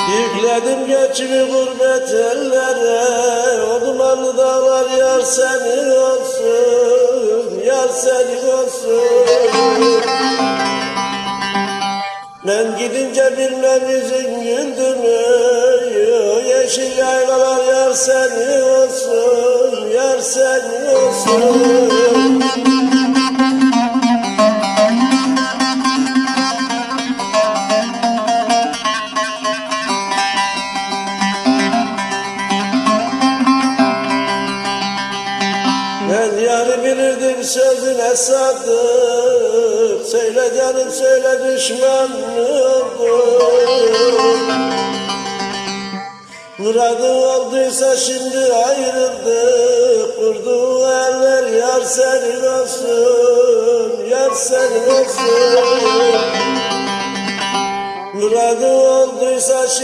Yükledim göçümü gurbet ellere, o dumanlı dağlar yar senin olsun, yar senin olsun. Ben gidince bilmem yüzün güldü mü, yeşil yaylalar yar senin olsun, yar senin olsun. Ben yarı bilirdim sözüne sadık, söyle canım söyle düşman oldum. Muradın olduysa şimdi ayrıldık, kurduğu eller yar senin olsun, yar senin olsun. Muradın olduysa şimdi